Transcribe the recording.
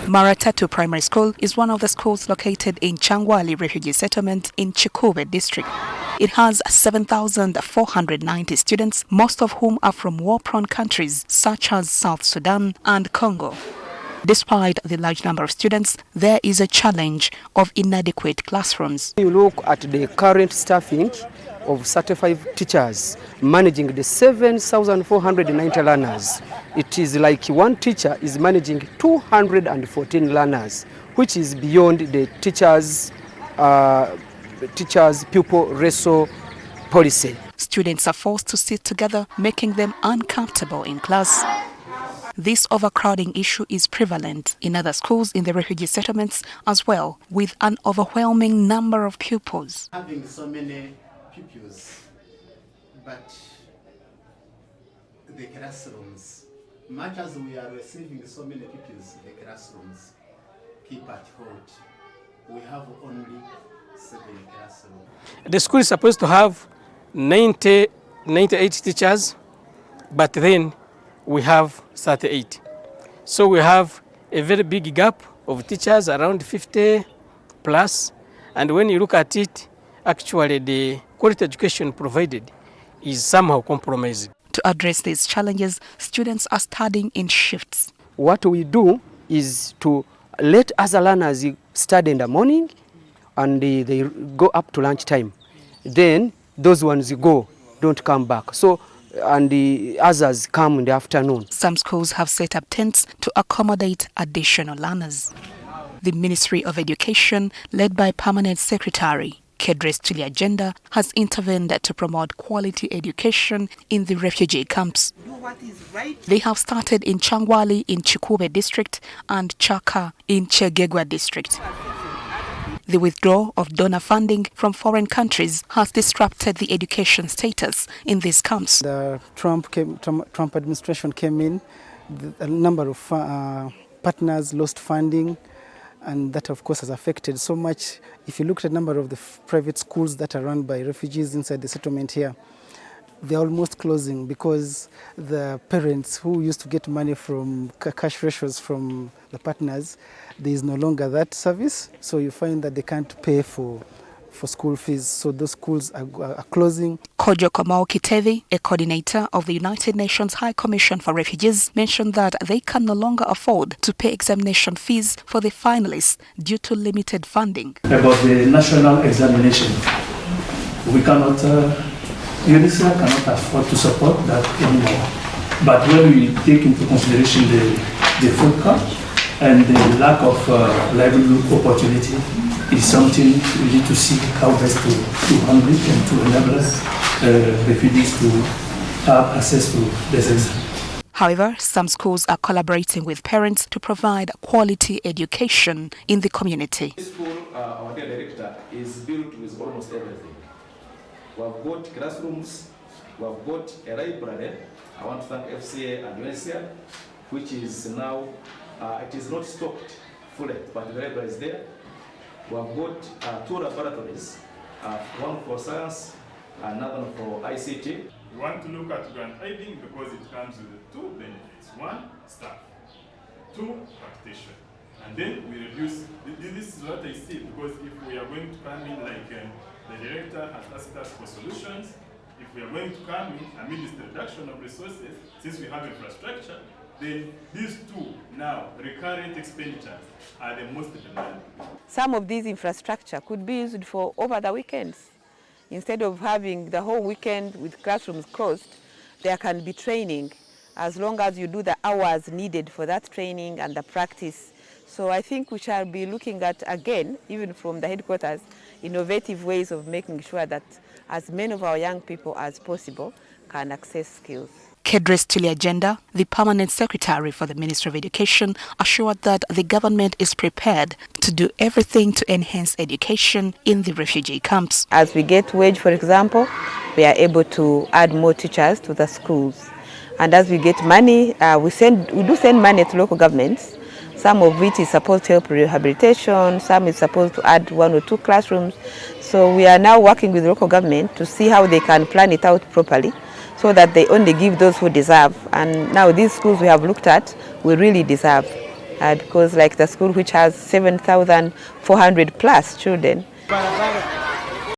Maratatu Primary School is one of the schools located in Kyangwali Refugee Settlement in Kikuube District. It has 7,490 students, most of whom are from war-prone countries such as South Sudan and Congo. Despite the large number of students, there is a challenge of inadequate classrooms. You look at the current staffing of certified teachers managing the 7,490 learners. It is like one teacher is managing 214 learners, which is beyond the teachers' pupil ratio policy. Students are forced to sit together, making them uncomfortable in class. This overcrowding issue is prevalent in other schools in the refugee settlements as well, with an overwhelming number of pupils. Having so many pupils, but the classrooms, much as we are receiving so many pupils, the classrooms keep at hold. We have only 7 classrooms. The school is supposed to have 98 teachers, but then we have 38. So we have a very big gap of teachers, around 50 plus. And when you look at it, actually the quality education provided is somehow compromised. To address these challenges, students are studying in shifts. What we do is to let other learners study in the morning and they go up to lunchtime. Then those ones don't come back. So, and the others come in the afternoon. Some schools have set up tents to accommodate additional learners. The Ministry of Education, led by Permanent Secretary Kyegegwa District, has intervened to promote quality education in the refugee camps. They have started in Kyangwali in Kikuube District and Kyaka in Kyegegwa District. The withdrawal of donor funding from foreign countries has disrupted the education status in these camps. The Trump administration came in, a number of partners lost funding, and that of course has affected so much. If you look at the number of the private schools that are run by refugees inside the settlement here, they're almost closing because the parents who used to get money from cash ratios from the partners, there is no longer that service. So you find that they can't pay for school fees. So those schools are closing. Kojo Komao Kitevi, a coordinator of the United Nations High Commission for Refugees, mentioned that they can no longer afford to pay examination fees for the finalists due to limited funding. About the national examination, we cannot, UNICEF cannot afford to support that anymore. But when we take into consideration the food cut and the lack of livelihood opportunity, is something we need to see how best to handle it and to enable refugees to have access to this exam. However, some schools are collaborating with parents to provide quality education in the community. This school, our dear director, is built with almost everything. We have got classrooms, we have got a library. I want to thank FCA and UNCL, which is now, it is not stocked fully, but the library is there. We have got 2 laboratories, one for science, another for ICT. We want to look at grant aiding because it comes with 2 benefits. 1, staff. 2, practitioner. And then we reduce, this is what I see, because if we are going to come in like the director has asked us for solutions, if we are going to come in amidst the reduction of resources, since we have infrastructure, then these 2 now recurrent expenditures are the most demanding. Some of these infrastructure could be used for over the weekends. Instead of having the whole weekend with classrooms closed, there can be training as long as you do the hours needed for that training and the practice. So I think we shall be looking at, again, even from the headquarters, innovative ways of making sure that as many of our young people as possible can access skills. Kyegegwa District, the Permanent Secretary for the Ministry of Education, assured that the government is prepared to do everything to enhance education in the refugee camps. As we get wage, for example, we are able to add more teachers to the schools. And as we get money, we do send money to local governments. Some of which is supposed to help rehabilitation, some is supposed to add 1 or 2 classrooms. So we are now working with local government to see how they can plan it out properly, so that they only give those who deserve. And now these schools we have looked at, we really deserve. because like the school which has 7,400 plus children.